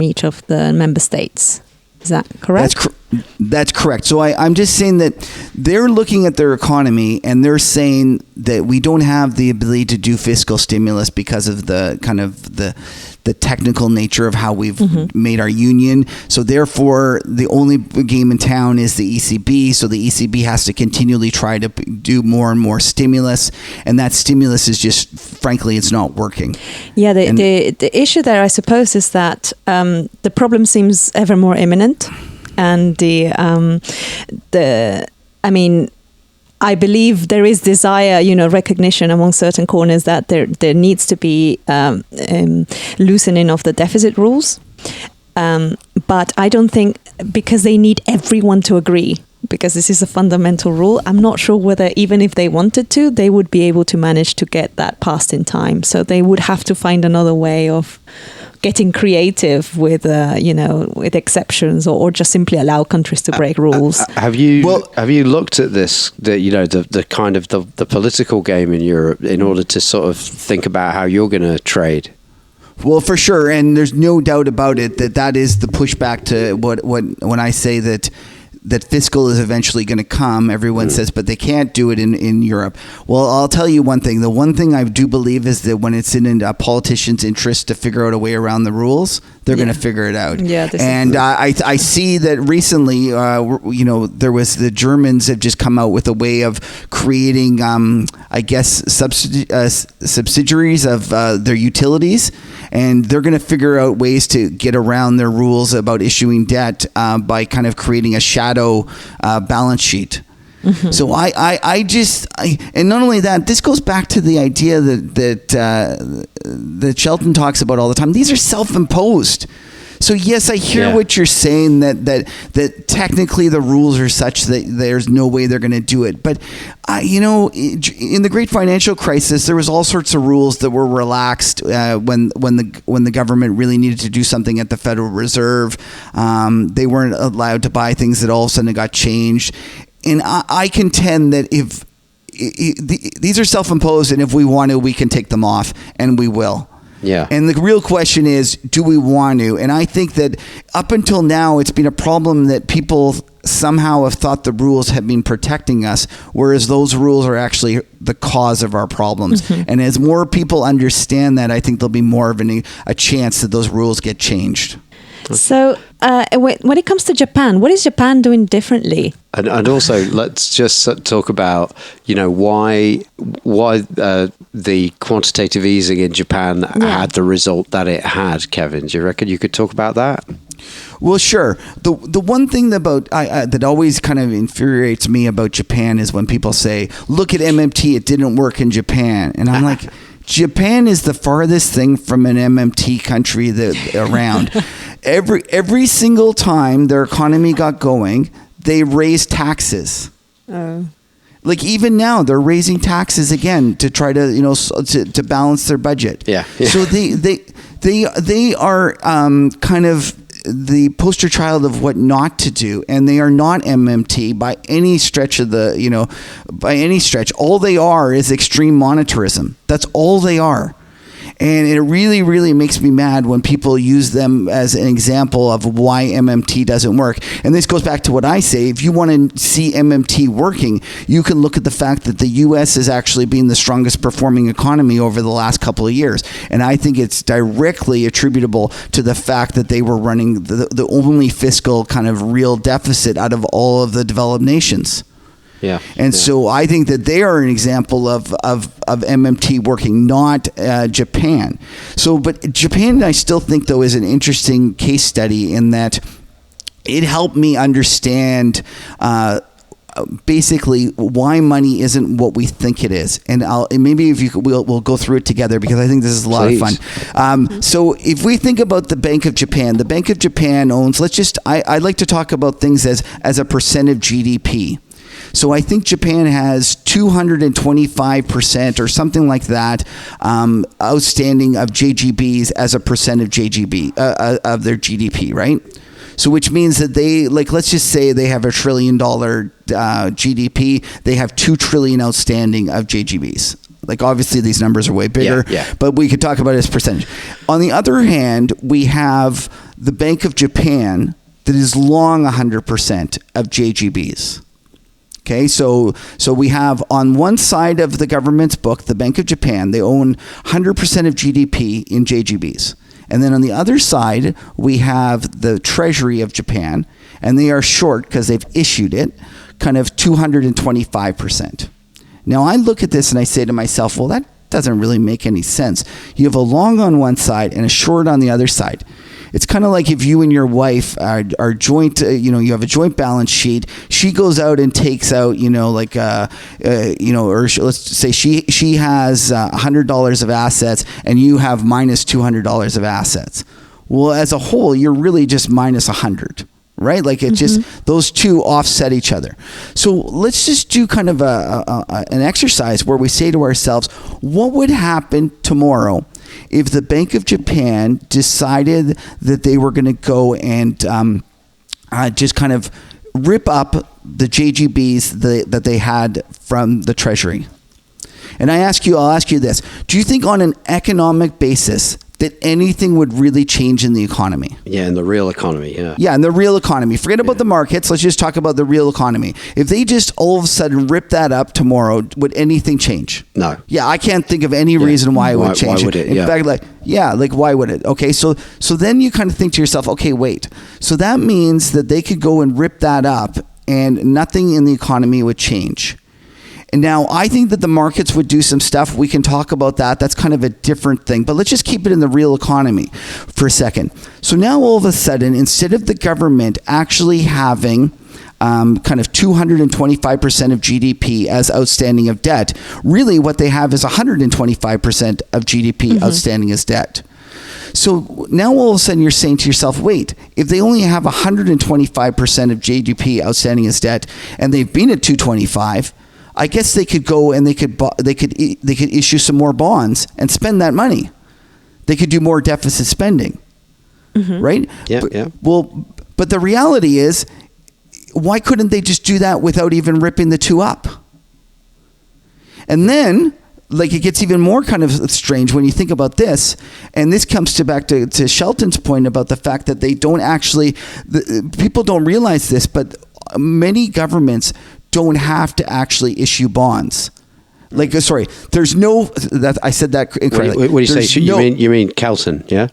C: each of the member states. Is that correct?
A: That's correct. So I'm just saying that they're looking at their economy, and they're saying that we don't have the ability to do fiscal stimulus because of the kind of the technical nature of how we've made our union. So therefore, the only game in town is the ECB. So the ECB has to continually try to do more and more stimulus, and that stimulus is just, frankly, it's not working. Yeah,
C: the issue there, I suppose, is that the problem seems ever more imminent. And I believe there is desire, recognition among certain corners that there needs to be loosening of the deficit rules. But I don't think, because they need everyone to agree, because this is a fundamental rule, I'm not sure whether, even if they wanted to, they would be able to manage to get that passed in time. So they would have to find another way of getting creative with, with exceptions, or just simply allow countries to break rules.
B: Have you looked at this, the kind of the political game in Europe, in order to sort of think about how you're going to trade?
A: Well, for sure, and there's no doubt about it that is the pushback to when I say that fiscal is eventually going to come. Everyone says, but they can't do it in Europe. Well, I'll tell you one thing. The one thing I do believe is that when it's in a politician's interest to figure out a way around the rules, they're going to figure it out. Yeah, and I see that recently, there was the Germans have just come out with a way of creating, subsidiaries of their utilities, and they're going to figure out ways to get around their rules about issuing debt by kind of creating a shadow balance sheet. So and not only that, this goes back to the idea that Shelton talks about all the time. These are self-imposed. So yes, I hear
B: Yeah.
A: what you're saying, that technically the rules are such that there's no way they're going to do it. But in the great financial crisis, there was all sorts of rules that were relaxed when the government really needed to do something at the Federal Reserve. They weren't allowed to buy things that all of a sudden got changed. And I contend that if these are self-imposed, and if we want to, we can take them off, and we will.
B: Yeah.
A: And the real question is, do we want to? And I think that up until now, it's been a problem that people somehow have thought the rules have been protecting us, whereas those rules are actually the cause of our problems. Mm-hmm. And as more people understand that, I think there'll be more of a chance that those rules get changed.
C: So when it comes to Japan, what is Japan doing differently?
B: And also, let's just talk about, why the quantitative easing in Japan had the result that it had. Kevin, do you reckon you could talk about that?
A: Well, sure. The one thing that always kind of infuriates me about Japan is when people say, look at MMT, it didn't work in Japan. And I'm like, Japan is the farthest thing from an MMT country around. Every single time their economy got going, they raised taxes. Oh. Like even now, they're raising taxes again to try to to balance their budget.
B: Yeah.
A: So they are kind of the poster child of what not to do, and they are not MMT by any stretch of by any stretch. All they are is extreme monetarism. That's all they are. And it really, really makes me mad when people use them as an example of why MMT doesn't work. And this goes back to what I say. If you want to see MMT working, you can look at the fact that the U.S. has actually been the strongest performing economy over the last couple of years. And I think it's directly attributable to the fact that they were running the only fiscal kind of real deficit out of all of the developed nations.
B: Yeah.
A: And so I think that they are an example of MMT working, not Japan. But Japan, I still think, though, is an interesting case study in that it helped me understand basically why money isn't what we think it is. And maybe if we'll go through it together, because I think this is a lot of fun. So if we think about the Bank of Japan owns, I'd like to talk about things as a percent of GDP. So I think Japan has 225% or something like that outstanding of JGBs as a percent of of their GDP, right? So which means that they, let's just say they have $1 trillion GDP, they have 2 trillion outstanding of JGBs. Obviously these numbers are way bigger, but we could talk about it as percentage. On the other hand, we have the Bank of Japan that is long 100% of JGBs. Okay, so we have on one side of the government's book, the Bank of Japan, they own 100% of GDP in JGBs. And then on the other side, we have the Treasury of Japan, and they are short because they've issued it, kind of 225%. Now I look at this and I say to myself, well, that doesn't really make any sense. You have a long on one side and a short on the other side. It's kind of like if you and your wife are joint, you have a joint balance sheet. She goes out and takes out, or let's say she has $100 of assets and you have minus $200 of assets. Well, as a whole, you're really just minus 100. Right? It's just those two offset each other. So let's just do kind of an exercise where we say to ourselves, what would happen tomorrow if the Bank of Japan decided that they were going to go and just kind of rip up the JGBs that they had from the Treasury? And I'll ask you this. Do you think on an economic basis that anything would really change in the economy?
B: Yeah, in the real economy, yeah.
A: Yeah, in the real economy. Forget about the markets. Let's just talk about the real economy. If they just all of a sudden rip that up tomorrow, would anything change?
B: No.
A: Yeah, I can't think of any reason why it would change.
B: Why would it?
A: In fact, why would it? Okay, so then you kind of think to yourself, okay, wait. So that means that they could go and rip that up and nothing in the economy would change. And now I think that the markets would do some stuff. We can talk about that. That's kind of a different thing. But let's just keep it in the real economy for a second. So now all of a sudden, instead of the government actually having kind of 225% of GDP as outstanding of debt, really what they have is 125% of GDP outstanding as debt. So now all of a sudden you're saying to yourself, wait, if they only have 125% of GDP outstanding as debt, and they've been at 225, I guess they could go and they could issue some more bonds and spend that money. They could do more deficit spending, right?
B: Yeah.
A: But the reality is, why couldn't they just do that without even ripping the two up? And then, like, it gets even more kind of strange when you think about this. And this comes back to Shelton's point about the fact that they don't actually, people don't realize this, but many governments don't have to actually issue bonds. Like, sorry, there's no, that I said that incorrectly.
B: What do you say? You mean Kelton, yeah?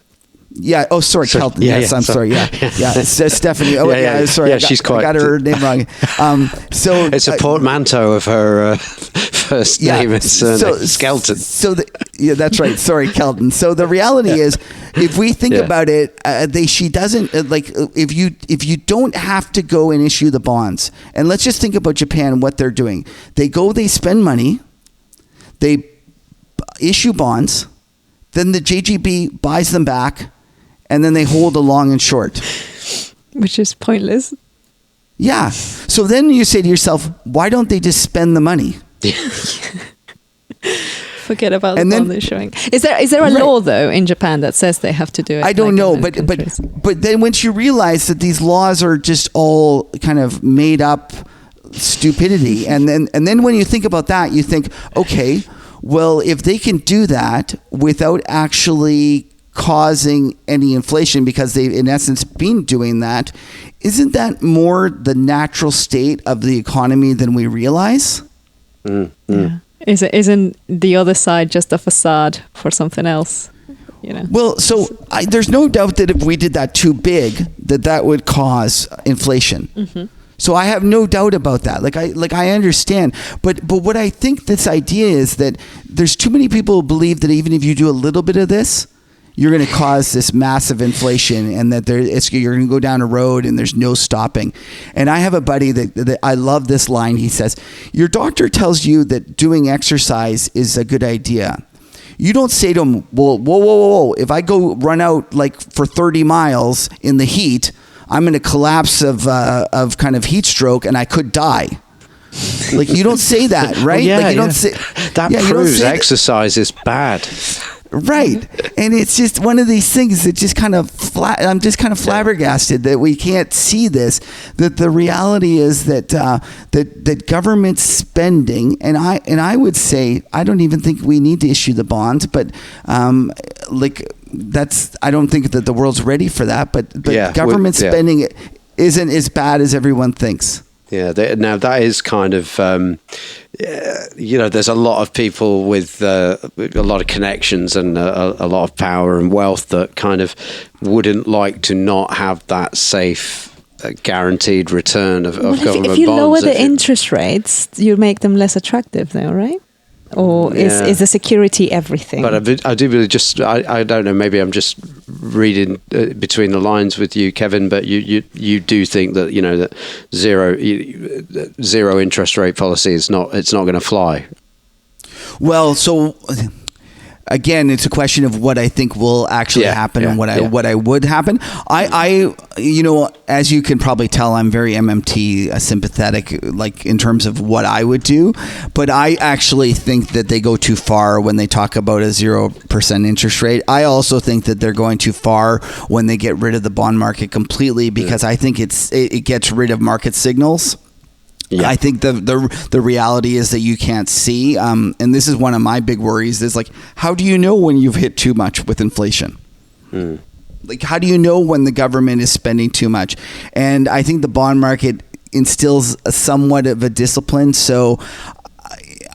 A: Yeah. Oh, sorry, Kelton. Yes, I'm sorry. Yeah. It's Stephanie. Oh, yeah. Sorry.
B: Yeah, she's quite.
A: I got her name wrong. So
B: it's a portmanteau of her first name and surname. Skelton.
A: That's right. Sorry, Kelton. So the reality is, if we think about it, she doesn't like if you don't have to go and issue the bonds. And let's just think about Japan. What they're doing, they spend money, they issue bonds, then the JGB buys them back. And then they hold the long and short.
C: Which is pointless.
A: Yeah. So then you say to yourself, why don't they just spend the money?
C: Forget about the bond issuing. Is there a law, though, in Japan that says they have to do it?
A: I don't know. But then once you realize that these laws are just all kind of made up stupidity. And then when you think about that, you think, okay, well, if they can do that without actually causing any inflation, because they've in essence been doing that, isn't that more the natural state of the economy than we realize?
C: Yeah. Isn't the other side just a facade for something else?
A: Well, so there's no doubt that if we did that too big, that would cause inflation. So I have no doubt about that. Like I understand, but what I think this idea is that there's too many people who believe that even if you do a little bit of this, you're going to cause this massive inflation, and that you're going to go down a road and there's no stopping. And I have a buddy that I love this line. He says, your doctor tells you that doing exercise is a good idea. You don't say to him, well, whoa. If I go run out like for 30 miles in the heat, I'm going to collapse of kind of heat stroke and I could die. Like, you don't say that, right? Don't say
B: that. Proves exercise is bad.
A: Right. And it's just one of these things that just kind of I'm just kind of flabbergasted that we can't see this, that the reality is that that government spending, and I would say I don't even think we need to issue the bonds, but I don't think that the world's ready for that, but government spending isn't as bad as everyone thinks.
B: Yeah, now that is kind of, there's a lot of people with a lot of connections and a lot of power and wealth that kind of wouldn't like to not have that safe, guaranteed return of government bonds.
C: If you lower the interest rates, you make them less attractive, though, right? Or is the security everything?
B: But I do really I don't know, maybe I'm just reading between the lines with you, Kevin, but you do think that, that zero interest rate policy it's not going to fly.
A: Well, so again, it's a question of what I think will actually happen and what I would happen. I as you can probably tell, I'm very MMT sympathetic, like in terms of what I would do. But I actually think that they go too far when they talk about a 0% interest rate. I also think that they're going too far when they get rid of the bond market completely, because I think it gets rid of market signals. Yeah. I think the reality is that you can't see, and this is one of my big worries, is like, how do you know when you've hit too much with inflation? Like, how do you know when the government is spending too much? And I think the bond market instills somewhat of a discipline. So,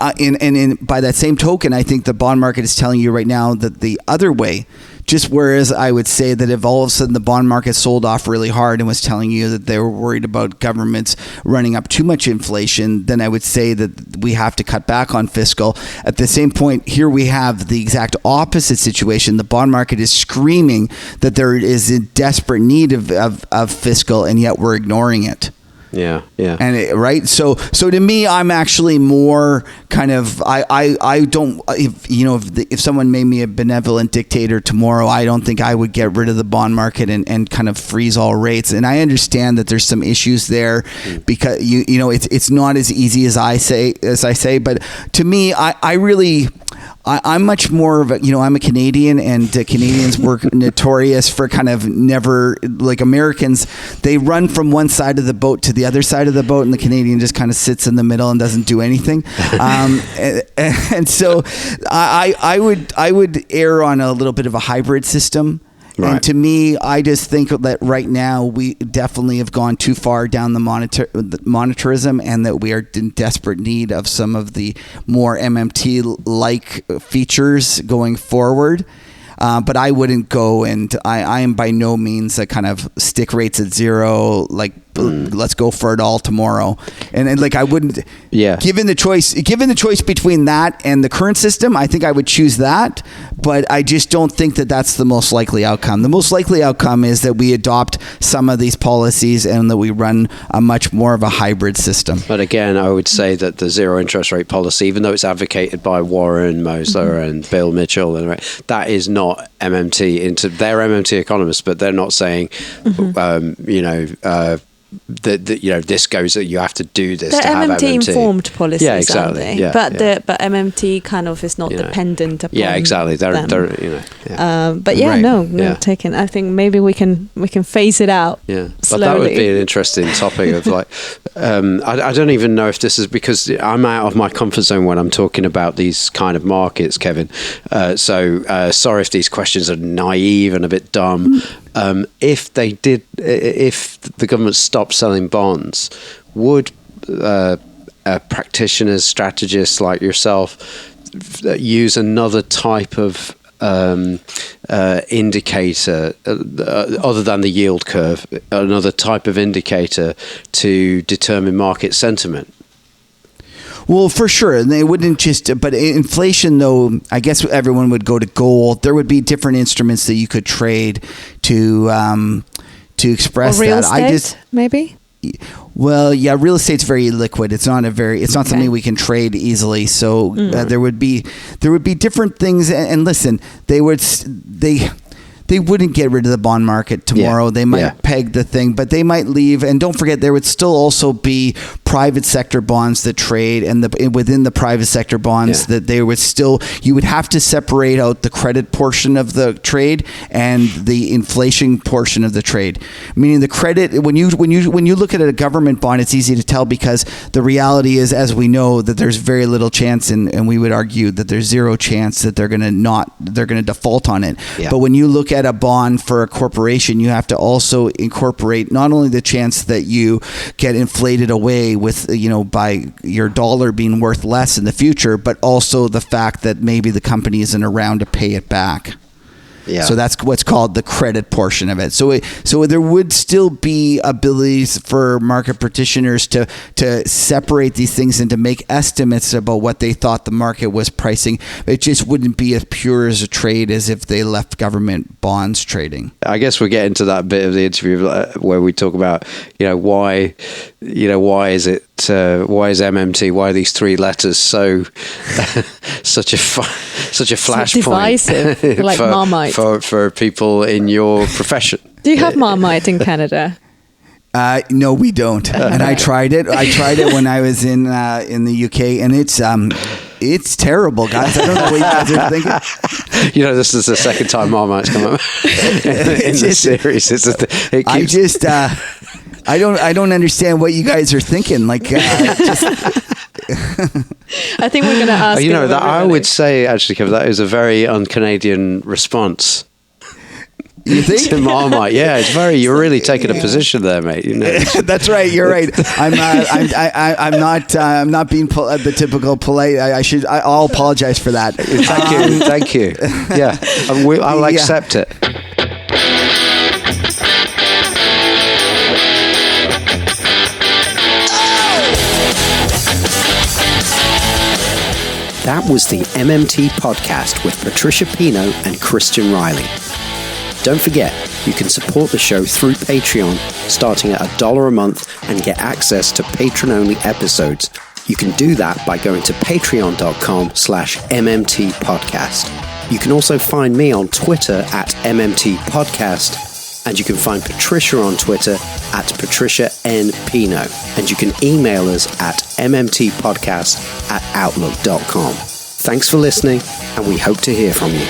A: by that same token, I think the bond market is telling you right now that the other way. Just whereas I would say that if all of a sudden the bond market sold off really hard and was telling you that they were worried about governments running up too much inflation, then I would say that we have to cut back on fiscal. At the same point, here we have the exact opposite situation. The bond market is screaming that there is a desperate need of fiscal, and yet we're ignoring it.
B: Yeah.
A: And right. So to me, I'm actually more kind of, I don't, if someone made me a benevolent dictator tomorrow, I don't think I would get rid of the bond market and kind of freeze all rates. And I understand that there's some issues there because it's not as easy as I say, but to me, I'm much more of a, I'm a Canadian, and Canadians were notorious for kind of never, like Americans, they run from one side of the boat to the other side of the boat, and the Canadian just kind of sits in the middle and doesn't do anything. And so I would err on a little bit of a hybrid system. Right. And to me, I just think that right now we definitely have gone too far down the monetarism, and that we are in desperate need of some of the more MMT-like features going forward. But I wouldn't go, and I am by no means a kind of stick rates at zero, like let's go for it all tomorrow. And like I wouldn't. Yeah. Given the choice between that and the current system, I think I would choose that. But I just don't think that that's the most likely outcome. The most likely outcome is that we adopt some of these policies and that we run a much more of a hybrid system.
B: But again, I would say that the zero interest rate policy, even though it's advocated by Warren Mosler and Bill Mitchell, that is not MMT. They're MMT economists, but they're not saying, this goes that you have to do this.
C: They're
B: to have
C: MMT informed policies,
B: yeah, exactly.
C: Aren't they?
B: Yeah,
C: but MMT kind of is not dependent upon.
B: Yeah, exactly. They're
C: taken. I think maybe we can phase it out. Yeah,
B: but
C: slowly.
B: That would be an interesting topic of like. I don't even know if this is because I'm out of my comfort zone when I'm talking about these kind of markets, Kevin. So sorry if these questions are naive and a bit dumb. If the government stopped selling bonds, would practitioners, strategists like yourself use another type of indicator other than the yield curve, another type of indicator to determine market sentiment?
A: Well, for sure. And they wouldn't just, but inflation, though, I guess everyone would go to gold. There would be different instruments that you could trade to express
C: or real
A: that.
C: Estate, maybe?
A: Well, yeah, real estate's very liquid. It's not something we can trade easily. So there would be different things. And listen, they wouldn't get rid of the bond market tomorrow. Yeah. They might peg the thing, but they might leave. And don't forget, there would still also be private sector bonds that trade, and within the private sector bonds that they would still, you would have to separate out the credit portion of the trade and the inflation portion of the trade. Meaning the credit, when you look at a government bond, it's easy to tell because the reality is, as we know, that there's very little chance, and we would argue that there's zero chance that they're going to default on it. Yeah. But when you look at a bond for a corporation, you have to also incorporate not only the chance that you get inflated away with, by your dollar being worth less in the future, but also the fact that maybe the company isn't around to pay it back. Yeah. So that's what's called the credit portion of it. So there would still be abilities for market practitioners to separate these things and to make estimates about what they thought the market was pricing. It just wouldn't be as pure as a trade as if they left government bonds trading.
B: I guess we're getting to that bit of the interview where we talk about, why is MMT? Why are these three letters so such a flashpoint?
C: So divisive, like Marmite.
B: For people in your profession.
C: Do you have Marmite in Canada?
A: No, we don't. And I tried it. When I was in the UK, and it's terrible, guys. I don't know what you guys are thinking.
B: This is the second time Marmite's come up in the series.
A: I don't understand what you guys are thinking. Like,
C: I think we're going to ask.
B: That I would say actually, Kevin, that is a very un-Canadian response.
A: You think?
B: To Marmite, yeah, it's very. You're really taking a position there, mate.
A: That's right. You're right. I'm not being the typical polite. I'll apologize for that.
B: Thank you. Yeah, I'll accept it. That was the MMT podcast with Patricia Pino and Christian Riley. Don't forget, you can support the show through Patreon, starting at $1 a month and get access to patron-only episodes. You can do that by going to patreon.com/MMT podcast. You can also find me on Twitter at MMT podcast, and you can find Patricia on Twitter at Patricia N. Pino, and you can email us at mmtpodcast@outlook.com. Thanks for listening, and we hope to hear from you.